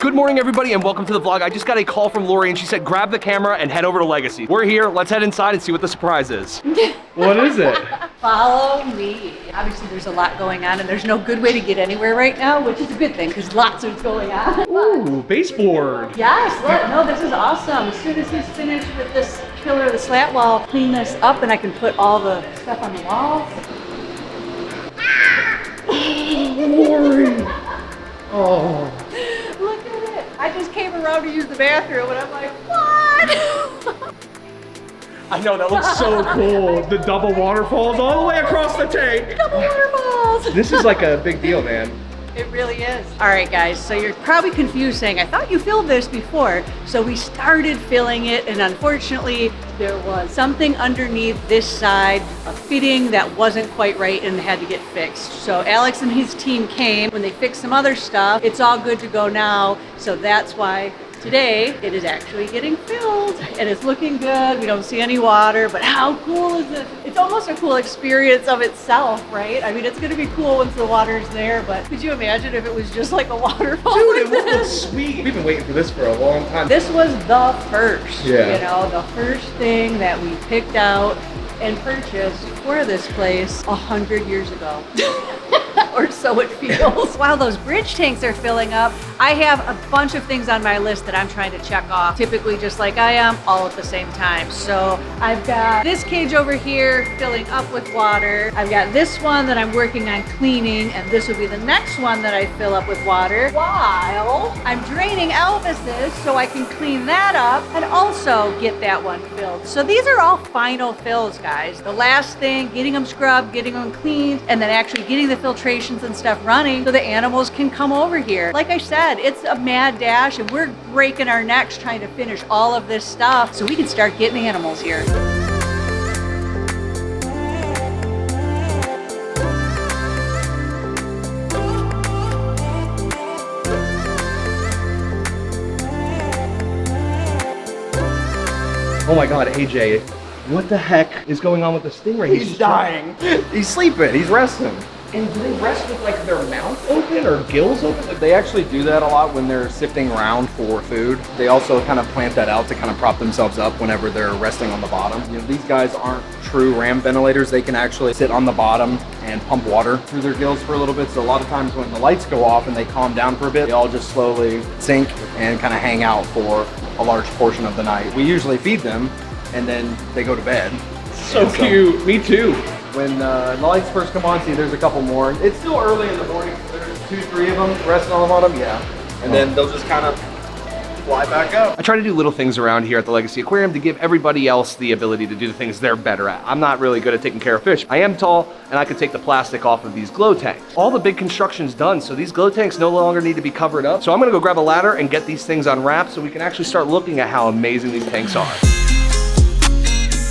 Good morning, everybody, and welcome to the vlog. I just got a call from Lori, and she said, grab the camera and head over to Legacy. We're here. Let's head inside and see what the surprise is. What is it? Follow me. Obviously, there's a lot going on, and there's no good way to get anywhere right now, which is a good thing, because lots is going on. Ooh, baseboard. Yes, look, no, this is awesome. As soon as he's finished with this killer of the slat wall, clean this up, and I can put all the stuff on the wall. Lori. Oh. Look at it. I just came around to use the bathroom, and I'm like, what? I know, that looks so cool. The double waterfalls all the way across the tank. Double waterfalls. This is like a big deal, man. It really is. All right, guys, so you're probably confused saying, I thought you filled this before. So we started filling it, and unfortunately, there was something underneath this side, a fitting that wasn't quite right and had to get fixed. So Alex and his team came. When they fixed some other stuff, it's all good to go now. So that's why today it is actually getting filled, and it's looking good. We don't see any water, but how cool is it? It's almost a cool experience of itself, right? I mean, it's gonna be cool once the water's there, but could you imagine if it was just like a waterfall? Dude, like it would look this? sweet. We've been waiting for this for a long time. This was the first, Yeah. you know, the first thing that we picked out and purchased for this place 100 years ago. Or so it feels. While those bridge tanks are filling up, I have a bunch of things on my list that I'm trying to check off, typically just like I am, all at the same time. So I've got this cage over here filling up with water. I've got this one that I'm working on cleaning, and this will be the next one that I fill up with water, while I'm draining Elvis's so I can clean that up and also get that one filled. So these are all final fills, guys. The last thing, getting them scrubbed, getting them cleaned, and then actually getting the filtrations and stuff running so the animals can come over here. Like I said, it's a mad dash, and we're breaking our necks trying to finish all of this stuff so we can start getting animals here. Oh my God, AJ, what the heck is going on with the Stingray? He's dying. He's sleeping. He's resting. And do they rest with like their mouth open or gills open? Like, They actually do that a lot when they're sifting around for food. They also kind of plant that out to kind of prop themselves up whenever they're resting on the bottom. You know, these guys aren't true ram ventilators. They can actually sit on the bottom and pump water through their gills for a little bit. So a lot of times when the lights go off and they calm down for a bit, they all just slowly sink and kind of hang out for a large portion of the night. We usually feed them and then they go to bed. so cute. Me too. When the lights first come on, see, there's a couple more. It's still early in the morning. There's 2, 3 of them resting on the bottom, yeah. And then they'll just kind of fly back up. I try to do little things around here at the Legacy Aquarium to give everybody else the ability to do the things they're better at. I'm not really good at taking care of fish. I am tall, and I can take the plastic off of these glow tanks. All the big construction's done, so these glow tanks no longer need to be covered up. So I'm gonna go grab a ladder and get these things unwrapped so we can actually start looking at how amazing these tanks are.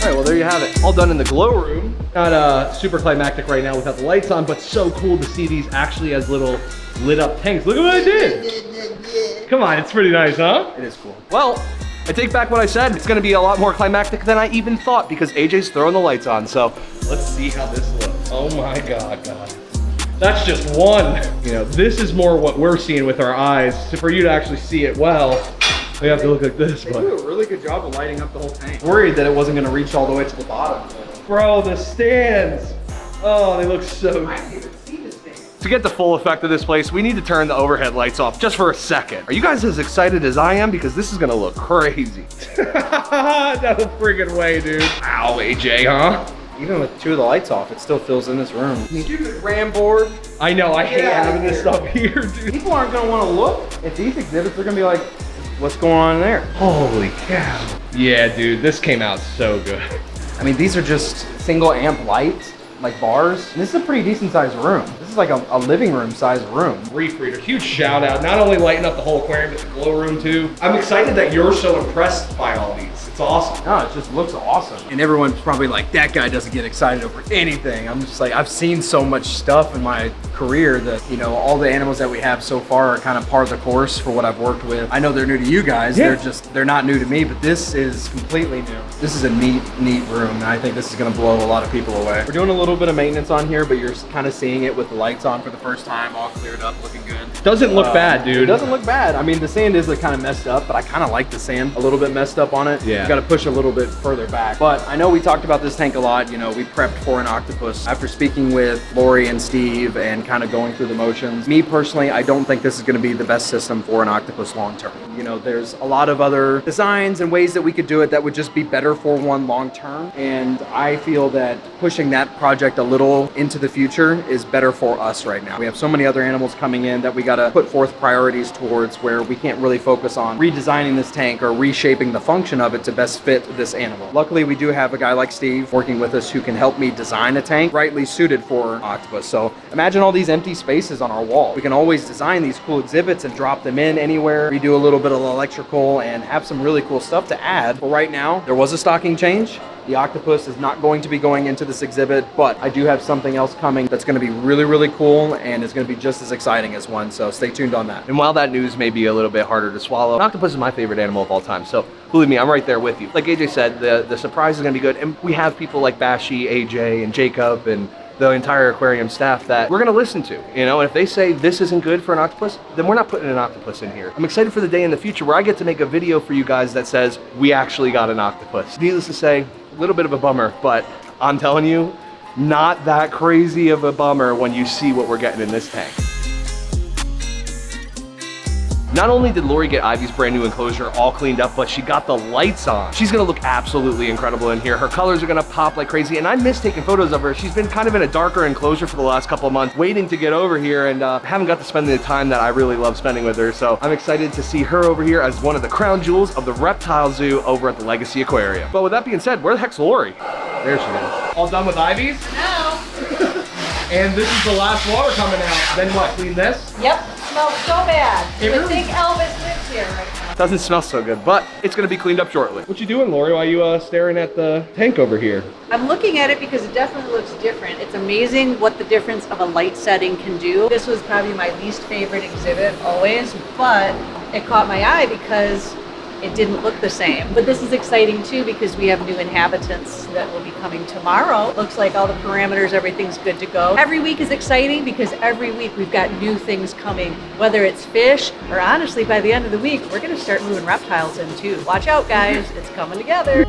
All right, well, there you have it. All done in the glow room. Not super climactic right now without the lights on, but so cool to see these actually as little lit up tanks. Look at what I did. Come on, it's pretty nice, huh? It is cool. Well, I take back what I said. It's gonna be a lot more climactic than I even thought because AJ's throwing the lights on. So let's see how this looks. Oh my God, guys. That's just one. You know, this is more what we're seeing with our eyes. So for you to actually see it well, we have to look like this. They do a really good job of lighting up the whole tank. Worried that it wasn't going to reach all the way to the bottom. Bro, the stands. Oh, they look so I didn't even see this thing. To get the full effect of this place, we need to turn the overhead lights off just for a second. Are you guys as excited as I am? Because this is gonna look crazy. No friggin' way, dude. Ow, AJ, huh? Even with 2 of the lights off, it still fills in this room. Stupid ram board. I know, I hate having this stuff here, dude. People aren't going to want to look at these exhibits. They're going to be like, what's going on in there? Holy cow. Yeah, dude, this came out so good. I mean, these are just single amp lights, like bars. And this is a pretty decent sized room. This is like a living room sized room. Reef Breeder, huge shout out. Not only lighting up the whole aquarium, but the glow room too. I'm excited that you're so impressed by all these. It's awesome. No, it just looks awesome. And everyone's probably like, that guy doesn't get excited over anything. I'm just like, I've seen so much stuff in my career that, you know, all the animals that we have so far are kind of part of the course for what I've worked with. I know they're new to you guys. Yeah. They're not new to me, but this is completely new. This is a neat room, and I think this is gonna blow a lot of people away. We're doing a little bit of maintenance on here, but you're kind of seeing it with the lights on for the first time, all cleared up, looking good. Doesn't look bad, dude. It doesn't look bad. I mean, the sand is kind of messed up, but I kind of like the sand a little bit messed up on it. Yeah. You got to push a little bit further back. But I know we talked about this tank a lot. You know, we prepped for an octopus. After speaking with Lori and Steve and kind of going through the motions, me personally, I don't think this is going to be the best system for an octopus long term. You know, there's a lot of other designs and ways that we could do it that would just be better for one long term. And I feel that pushing that project a little into the future is better for us right now. We have so many other animals coming in that we got to put forth priorities towards, where we can't really focus on redesigning this tank or reshaping the function of it to best fit this animal. Luckily, we do have a guy like Steve working with us who can help me design a tank rightly suited for octopus. So imagine all these empty spaces on our wall. We can always design these cool exhibits and drop them in anywhere. We do a little bit of electrical and have some really cool stuff to add. But right now, there was a stocking change. The octopus is not going to be going into this exhibit, but I do have something else coming that's going to be really, really cool, and it's going to be just as exciting as one, so stay tuned on that. And while that news may be a little bit harder to swallow, an octopus is my favorite animal of all time, so believe me, I'm right there with you. Like AJ said, the surprise is going to be good, and we have people like Bashi, AJ, and Jacob, and the entire aquarium staff that we're going to listen to, you know, and if they say this isn't good for an octopus, then we're not putting an octopus in here. I'm excited for the day in the future where I get to make a video for you guys that says we actually got an octopus. Needless to say, a little bit of a bummer, but I'm telling you, not that crazy of a bummer when you see what we're getting in this tank. Not only did Lori get Ivy's brand new enclosure all cleaned up, but she got the lights on. She's gonna look absolutely incredible in here. Her colors are gonna pop like crazy, and I miss taking photos of her. She's been kind of in a darker enclosure for the last couple of months, waiting to get over here, and haven't got to spend the time that I really love spending with her. So I'm excited to see her over here as one of the crown jewels of the reptile zoo over at the Legacy Aquarium. But with that being said, where the heck's Lori? There she is. All done with Ivy's? No. And this is the last water coming out. Then what, clean this? Yep, smells so bad. It You would really- think Elvis lives here right now. Doesn't smell so good, but it's gonna be cleaned up shortly. What you doing, Lori, while you staring at the tank over here? I'm looking at it because it definitely looks different. It's amazing what the difference of a light setting can do. This was probably my least favorite exhibit always, but it caught my eye because it didn't look the same. But this is exciting too because we have new inhabitants that will be coming tomorrow. Looks like all the parameters, everything's good to go. Every week is exciting because every week we've got new things coming, whether it's fish or honestly by the end of the week, we're gonna start moving reptiles in too. Watch out guys, it's coming together.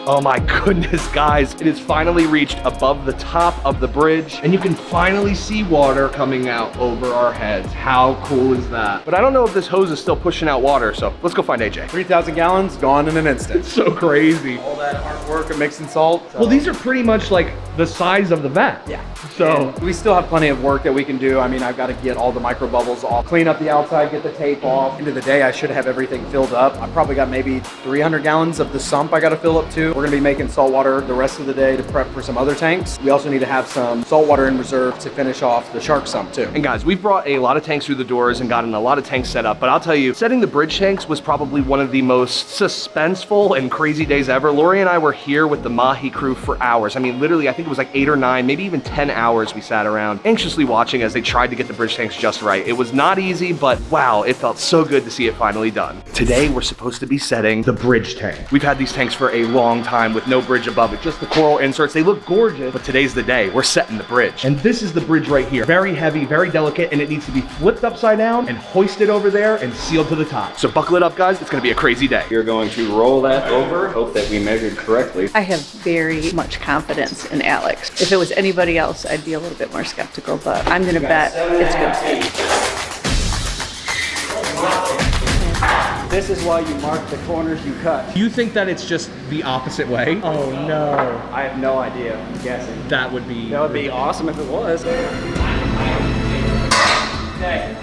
Oh my goodness, guys. It has finally reached above the top of the bridge, and you can finally see water coming out over our heads. How cool is that? But I don't know if this hose is still pushing out water, so let's go find AJ. 3,000 gallons gone in an instant. It's so crazy. All that hard work of mixing salt. Well, these are pretty much like the size of the vat. Yeah. So And we still have plenty of work that we can do. I mean, I've got to get all the micro bubbles off, clean up the outside, get the tape off. End of the day, I should have everything filled up. I probably got maybe 300 gallons of the sump I got to fill up too. We're going to be making salt water the rest of the day to prep for some other tanks. We also need to have some salt water in reserve to finish off the shark sump too. And guys, we've brought a lot of tanks through the doors and gotten a lot of tanks set up, but I'll tell you, setting the bridge tanks was probably one of the most suspenseful and crazy days ever. Lori and I were here with the Mahi crew for hours. I mean, literally, I think it was like 8 or 9, maybe even 10 hours we sat around anxiously watching as they tried to get the bridge tanks just right. It was not easy, but wow, it felt so good to see it finally done. Today, we're supposed to be setting the bridge tank. We've had these tanks for a long time with no bridge above it, just the coral inserts. They look gorgeous, but today's the day. We're setting the bridge. And this is the bridge right here. Very heavy, very delicate, and it needs to be flipped upside down and hoisted over there and sealed to the top. So buckle it up, guys. It's gonna be a crazy day. You're going to roll that over, hope that we measured correctly. I have very much confidence in Alex. If it was anybody else, I'd be a little bit more skeptical, but I'm gonna bet it's good. This is why you mark the corners you cut. You think that it's just the opposite way? Oh no. I have no idea, I'm guessing. That would be... That would be awesome if it was. Okay.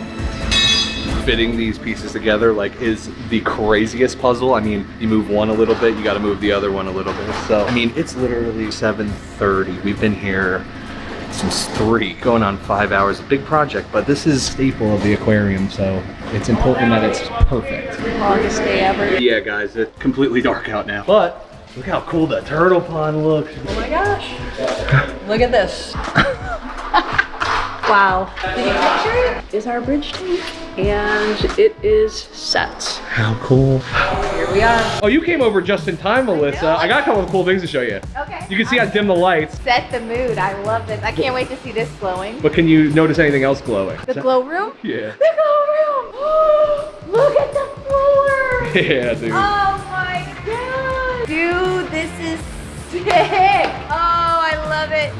Fitting these pieces together like is the craziest puzzle. I mean, you move one a little bit, you gotta move the other one a little bit. So, I mean, it's literally 7:30. We've been here since 3, going on 5 hours. A big project, but this is staple of the aquarium, so it's important that it's perfect. Longest day ever. Yeah, guys, it's completely dark out now. But look how cool the turtle pond looks. Oh my gosh. Look at this. Wow. Did you picture it? Is our bridge tank, and it is set. How cool. Here we are. Oh, you came over just in time, Melissa. I got a couple of cool things to show you. Okay. You can see I dim the lights. Set the mood. I love this. I can't wait to see this glowing. But can you notice anything else glowing? The glow room? Yeah. The glow room! Look at the floor! Yeah, dude. Oh my god! Dude, this is sick! Oh, I love it.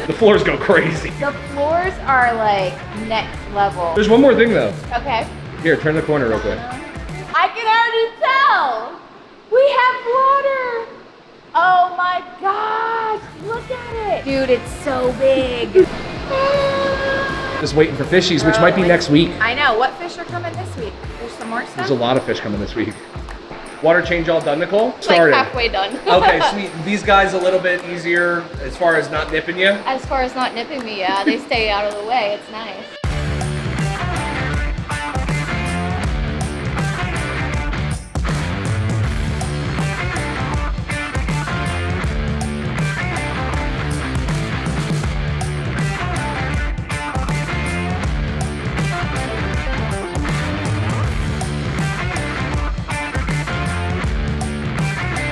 The floors go crazy. The floors are like next level. There's one more thing though. Okay. Here, turn the corner real quick. I can already tell! We have water! Oh my gosh! Look at it! Dude, it's so big. Just waiting for fishies, which might be next week. I know. What fish are coming this week? There's some more stuff? There's a lot of fish coming this week. Water change all done, Nicole? It's like halfway done. Okay, sweet. These guys a little bit easier as far as not nipping you. As far as not nipping me, yeah. They stay out of the way. It's nice.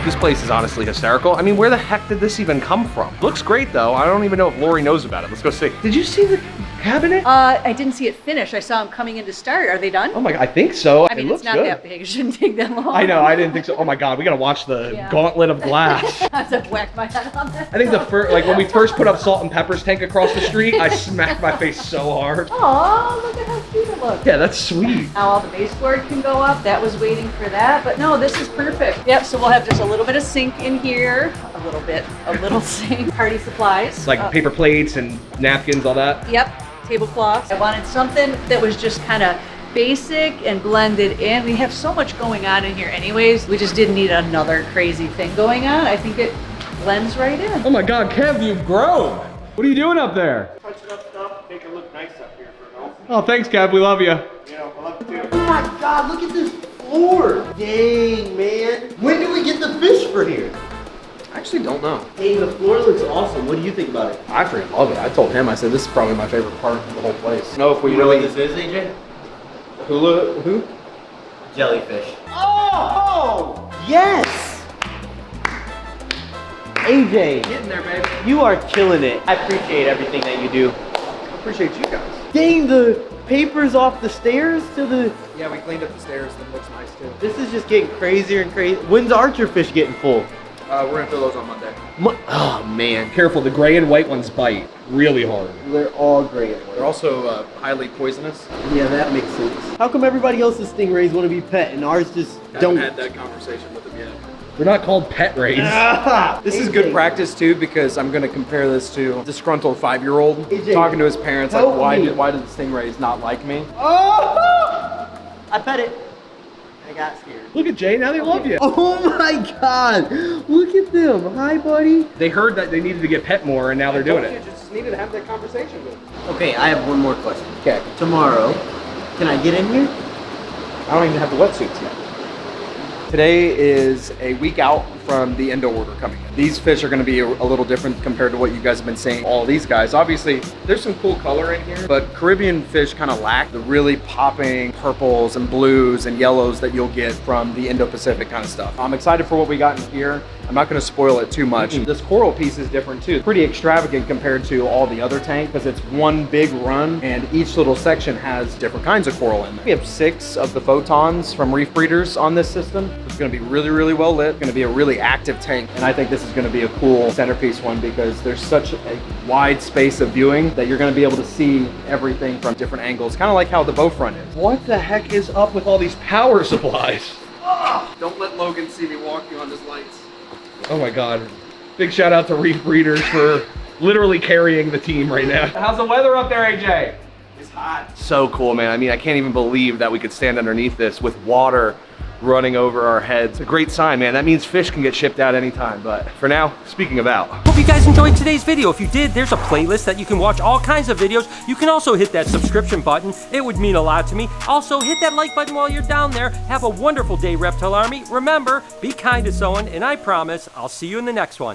This place is honestly hysterical. I mean, where the heck did this even come from? Looks great though. I don't even know if Lori knows about it. Let's go see. Did you see the cabinet? I didn't see it finish. I saw them coming in to start. Are they done? Oh my God, I think so. I mean, it looks it's not good. that big. It shouldn't take that long. I know, I didn't think so. Oh my God, we gotta watch the Yeah. gauntlet of glass. I have to whack my head on this. I think the first, like when we first put up Salt and Pepper's tank across the street, I smacked my face so hard. Oh, look at how cute it looks. Yeah, that's sweet. Now all the baseboard can go up. That was waiting for that, but no, this is perfect. Yep, so we'll have just a little bit of sink in here. A little sink. Party supplies. Like paper plates and napkins, all that. Yep, tablecloths. I wanted something that was just kind of basic and blended in. We have so much going on in here anyways. We just didn't need another crazy thing going on. I think it blends right in. Oh my God, Kev, you've grown. What are you doing up there? Touching up stuff, make it look nice up here for an elf. Oh, thanks, Kev. We love you. You know, I love it too. Oh my God, look at this floor. Dang, man. When do we get the fish for here? I actually don't know. Hey, the floor looks awesome. What do you think about it? I freaking love it. I told him, I said, this is probably my favorite part of the whole place. No, if we You know really... what this is, AJ? Who? Jellyfish. Oh, yes! AJ, Getting there, babe. you are killing it. I appreciate everything that you do. I appreciate you guys. Dang, the papers off the stairs to the... Yeah, we cleaned up the stairs. That looks nice, too. This is just getting crazier and crazy. When's Archer fish getting full? We're gonna fill those on Monday. Oh, man. Careful, the gray and white ones bite really hard. They're all great. They're also highly poisonous. Yeah, that makes sense. How come everybody else's stingrays want to be pet and ours just don't? Haven't had that conversation with them yet. They're not called pet rays. This is good practice too, because I'm gonna compare this to a disgruntled 5-year-old AJ, talking to his parents like, help me. why did the stingrays not like me? Oh! I pet it. I got scared. Look at Jay, now they love you. Oh my God! Look at them. Hi, buddy. They heard that they needed to get pet more and now they're doing You it. just needed to have that conversation with them. Okay, I have one more question. Okay. Tomorrow, can I get in here? I don't even have the wetsuits yet. Today is a week out from the endo order coming in. These fish are gonna be a little different compared to what you guys have been seeing. All these guys, obviously, there's some cool color in here, but Caribbean fish kind of lack the really popping purples and blues and yellows that you'll get from the Indo-Pacific kind of stuff. I'm excited for what we got in here. I'm not gonna spoil it too much. This coral piece is different too. Pretty extravagant compared to all the other tank because it's one big run and each little section has different kinds of coral in there. We have 6 of the photons from reef breeders on this system. It's gonna be really, really well lit. It's gonna be a really active tank. And I think this is gonna be a cool centerpiece one because there's such a wide space of viewing that you're gonna be able to see everything from different angles, kind of like how the bow front is. What the heck is up with all these power supplies? Don't let Logan see me walking on his lights. Oh my God. Big shout out to Reef Breeders for literally carrying the team right now. How's the weather up there, AJ? It's hot. So cool, man. I mean, I can't even believe that we could stand underneath this with water running over our heads. It's a great sign, man. That means fish can get shipped out anytime. But for now, speaking of out. Hope you guys enjoyed today's video. If you did, there's a playlist that you can watch all kinds of videos. You can also hit that subscription button. It would mean a lot to me. Also, hit that like button while you're down there. Have a wonderful day, Reptile Army. Remember, be kind to someone, and I promise I'll see you in the next one.